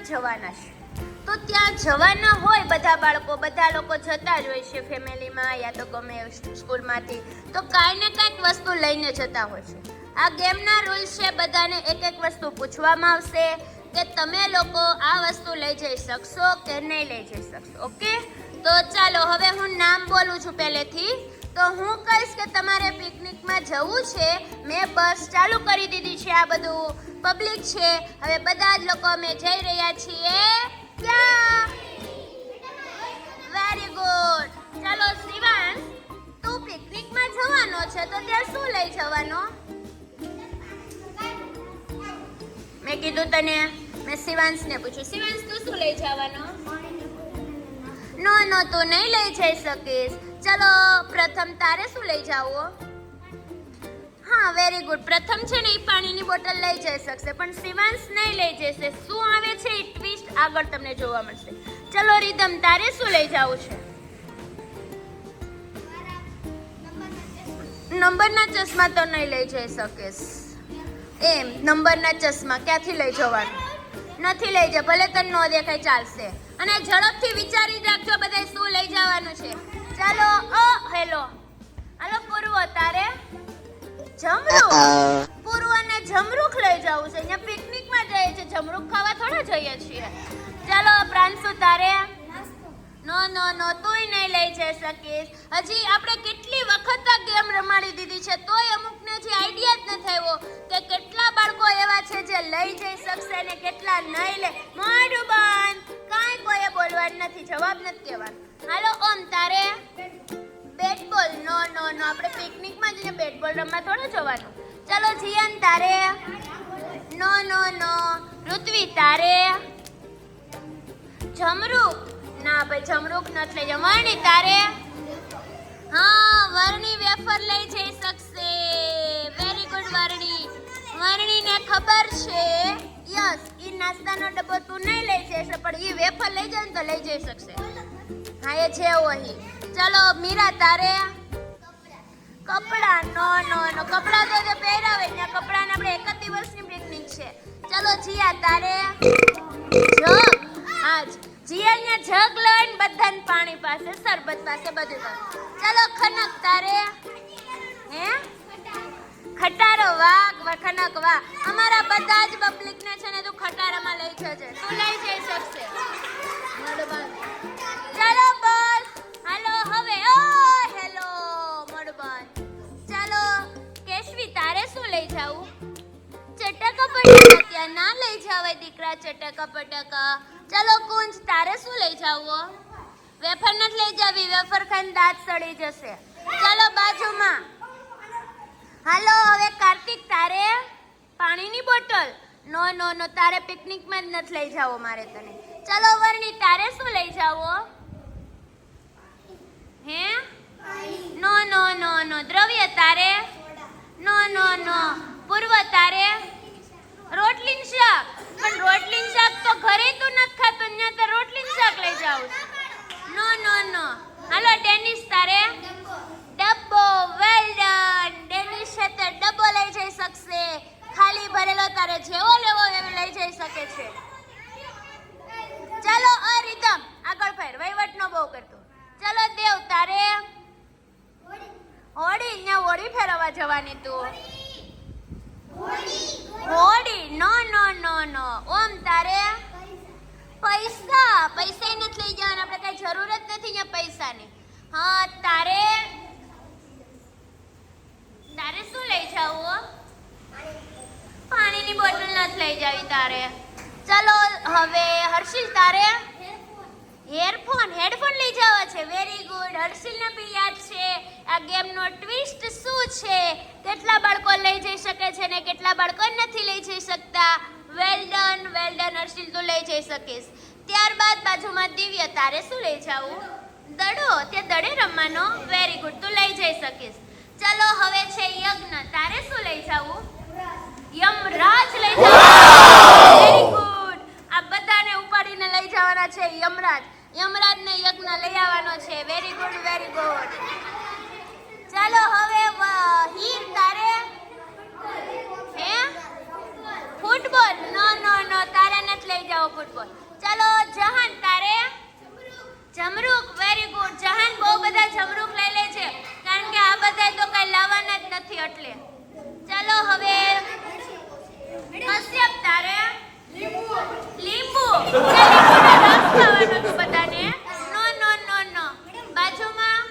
જવાના છે. તો ત્યાં જવાના હોય બધા બાળકો, બધા લોકો જતા જ હોય છે ફેમિલીમાં યા તો ગમે સ્કૂલમાંથી, તો કાંઈ ને કાંઈક વસ્તુ લઈને જતા હોય છે. આ ગેમના રૂલ્સ છે, બધાને એક એક વસ્તુ પૂછવામાં આવશે કે તમે લોકો આ વસ્તુ લઈ જઈ શકશો કે નહીં લઈ જઈ શકશો. ઓકે, તો ચાલો હવે હું નામ બોલું છું પહેલેથી. તો હું કહીશ કે તમારે પિકનિકમાં જવું છે, મેં બસ ચાલુ કરી દીધી છે, આ બધું પબ્લિક છે, હવે બધા જ લોકો અમે જઈ રહ્યા છીએ. ક્યાં? Very good. ચાલો શિવાંશ, તું પિકનિકમાં જવાનો છે તો ત્યાં શું લઈ જવાનો? મેં કીધું તને, મેં શિવાંશને પૂછ્યું, શિવાંશ તું શું લઈ જવાનો? નો તું નહીં લઈ જઈ શકીશ. ચલો પ્રથમ, તારે શું લઈ જાવું? હા વેરી ગુડ. પ્રથમ છે ને એ પાણીની બોટલ લઈ જઈ શકશે, પણ શિવાંશ નહીં લઈ જશે. શું આવે છે એ ટ્વિસ્ટ આગળ તમને જોવા મળશે. ચલો રીધમ, તારે શું લઈ જાવું છે? નંબરના ચશ્મા તો નહીં લઈ જઈ શકીશ. એમ નંબરના ચશ્મા ક્યાંથી લઈ જવાનું? નથી લઈ જા, ભલે તને ન દેખાય ચાલશે. અને ઝડપથી વિચારી રાખજો બધા શું લઈ જવાનું છે. ચાલો હેલો, હાલો પૂર્વ, તારે જમરૂખ. પૂર્વને જમરૂખ લઈ જવું છે. અહીંયા પિકનિકમાં જઈએ છે, જમરૂખ ખાવા થોડા જઈએ છીએ. ચાલો પ્રાંશુ, તારે? નો તુંય નહીં લઈ જઈ શકીશ. હજી આપણે કેટલી વખત આ ગેમ રમાડી દીધી છે, તોય અમુકને જે આઈડિયા જ નથી આવ્યો કે કેટલા બાળકો એવા છે જે લઈ જઈ શકશે ને કેટલા નહીં લે. મોઢું બંધ, કાંઈ કોઈએ બોલવાનું નથી, જવાબ નથી કહેવાનો. હાલો ઓમ, તારે? બેટ બોલ. નો આપણે પિકનિકમાં જઈને બેટ બોલ રમવા થોડું જવાનું. ચાલો જીયાન, તારે? નો. ઋત્વી, તારે? જમરૂખ. ના ભાઈ, જમરૂખ નથી લઈ જવા. વર્ણી, તારે? હા, વર્ણી વેફર લઈ જઈ શકશે. Very good Varni. વર્ણીને ખબર છે, યસ, ઈ નાસ્તાનો ડબ્બો તું નહીં લઈ જઈશ, પણ ઈ વેફર લઈ જાય ને તો લઈ જઈ શકશે. હા એ છે અહીં. ચલો મીરા, તારે? કપડા. નો કપડા તો જે પહેરાવે ને કપડાને આપણે એક જ દિવસની પિકનિક છે. ચલો જીયા, તારે? જગ. હા જીયા જગ લઈને બધાને પાણી પાસે, શરબત પાસે બધું કરે. ચલો ખનક, તારે? હે ખટારો. વાહ ખનક, વાહ. અમારા બધા જ પબ્લિકને છે ને તું ખટારામાં લઈ જજે, તું લઈ જઈ શકશે. ચાલો બસ, હાલો હવે. હેલો મોડબન. ચાલો કેશવી, તારે શું લઈ જાવું? ચટકા પટકા. ત્યાં ના લઈ જાવે દીકરા, ચટકા પટકા. ચાલો કુંજ, તારે શું લઈ જાવું? વેફર નથી લઈ જાવી, વેફર ખાઈને દાંત સડી જશે. ચાલો બાજુમાં. હાલો હવે કાર્તિક, તારે? પાણીની બોટલ. નો તારે પિકનિકમાં જ નથી લઈ જાવો મારે તને. ચાલો વર્ણી, તારે શું લઈ જાવો? હે નો. દ્રવ્ય, તારે? નો. પૂર્વ, તારે? રોટલીન શાક. પણ રોટલીન શાક તો ઘરે તું નથી ખાતો, ત્યાં તો રોટલીન શાક લઈ જાવ. નો. હાલો ડેનિસ, તારે? ડબ્બો. Well done. ડેનિસ છે તે ડબ્બો લઈ જઈ શકશે, ખાલી ભરેલો, તારે જેવો લેવો એવો લઈ જઈ શકે છે. ચાલો રીધમ આગળ ફેર, વહીવટ નો બહુ કરતો. ચાલો દેવ, તારે? હોડી. ને હોડી ફેરવવા જવાની તું? હોડી. નો. ઓમ, તારે? પૈસા નથી લઈ જવાના, આપણે કઈ જરૂર જ નથી અહીંયા પૈસાની. હા તારે શું લઈ જાવું? પાણીની બોટલ નથી લઈ જાવી તારે. ચલો હવે હર્ષિલ, તારે? હેડફોન લઈ જવા છે. Very good. હર્ષિલને બી યાદ છે આ ગેમનો ટ્વિસ્ટ શું છે, કેટલા બાળકો લઈ જઈ શકે છે ને કેટલા બાળકો નથી લઈ જઈ શકતા. વેલ ડન હર્ષિલ, તું લઈ જઈ શકીશ. ત્યારબાદ બાજુમાં દિવ્ય, તારે શું લઈ જાવું? દડો. તે દડે રમવાનો. વેરી ગુડ, તું લઈ જઈ શકીશ. ચલો હવે છે યજ્ઞ, તારે શું લઈ જાવું? યમરાજ લઈ જવાનું. Very good. આ બધાને ઉપાડીને લઈ જવાના છે યમરાજને યજ્ઞ લઈ આવવાનો છે. Very good. ચાલો હવે હીર, તારે? હે ફૂટબોલ. નો તારે નથી લઈ જાવ ફૂટબોલ. ચાલો જહાન તારે જમરૂક. Very good. જહાન બહુ બધા જમરૂક લઈ લે છે કારણ કે આ બધા તો કઈ લાવવાના જ નથી એટલે. ચાલો હવે કશ્યપ તારે લીંબુ. લીંબુનો રસ ખાવાનો તું બધાને. નો નો નો નો. બાજુમાં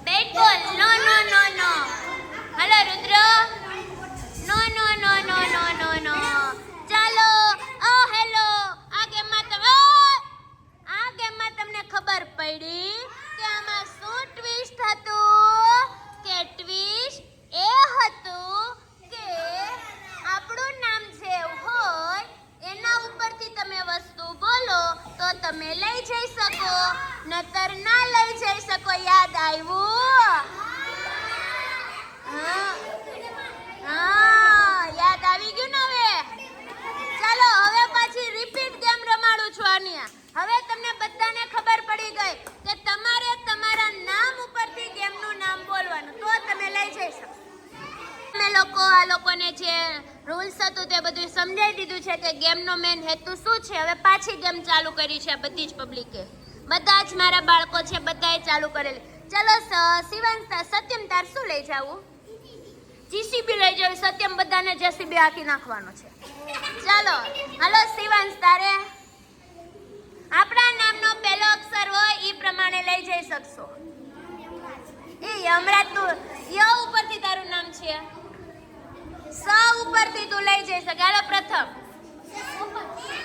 બેટ બોલ. નો નો નો નો. હાલો રુદ્ર. નો નો નો નો નો નો નો. ચાલો હેલો. આ ગેમમાં તમને ખબર પડી કે આમાં શું ટ્વિસ્ટ હતું? કે ટ્વિસ્ટ એ હતું કે આપણું નામ જે હોય એના ઉપરથી તમે વસ્તુ બોલો તો તમે લઈ જઈ શકો, નતર ના લઈ જઈ શકો. યાદ આવ્યું? હા, યાદ આવી ગયું ને હવે? ચાલો હવે પાછી રિપીટ ગેમ રમાડું છું આની. હવે તમને બધાને ખબર પડી ગઈ કે તમારે તમારા નામ ઉપરથી ગેમનું નામ બોલવાનું તો તમે લઈ જઈ શકો. અમે લોકો આ લોકોને જે રૂલ્સ હતું તે બધું સમજાવી દીધું છે કે ગેમનો મેન હેતુ શું છે. હવે પાછી ગેમ ચાલુ કરી છે બધી જ પબ્લિકે. બધા જ મારા બાળકો છે બધાએ ચાલુ કરેલી. ચાલો શિવાંશ સત્યમ તાર શું લઈ જાવું? જીસીબી લઈ જાવ. સત્યમ બધાને જેસીબી આખી નાખવાનો છે. ચાલો હાલો શિવાંશ તારે આપણા નામનો પહેલો અક્ષર હોય એ પ્રમાણે લઈ જઈ શકશો. એ હમણાં તું ય ઉપરથી તારું નામ છે, સ ઉપરથી તું લઈ જઈ શકે. હાલો પ્રથમ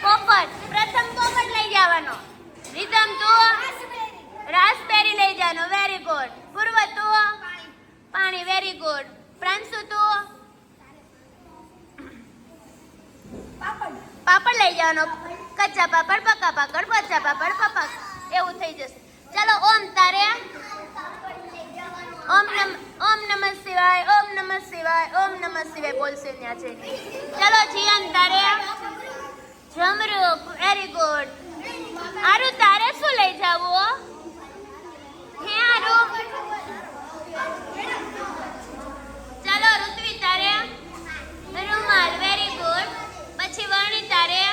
પોપટ. પ્રથમ પોપટ લઈ જવાનો. રીધમ તું રાસબેરી લઈ જવાનો. Very good. પૂર્વ તું પાણી. Very good. પ્રાંશુ તું પાપડ લઈ જવાનો. કચ્ચા પાપડ, પક્કા પાપડ, પચ્ચા પાપડ, પપ્પા. એવું થઈ જશે. ચાલો ઓમ તારે ઓમ નમઃ શિવાય. ઓમ નમઃ શિવાય. ઓમ નમઃ શિવાય બોલશે ત્યાં છે. ચાલો જીયાન તારે જમરૂક. Very good. આરુ તારે શું લઈ જાવું? હે આરુ? ચાલો ઋત્વી તારે રૂમાલ. Very good. પછી વર્ણી તારે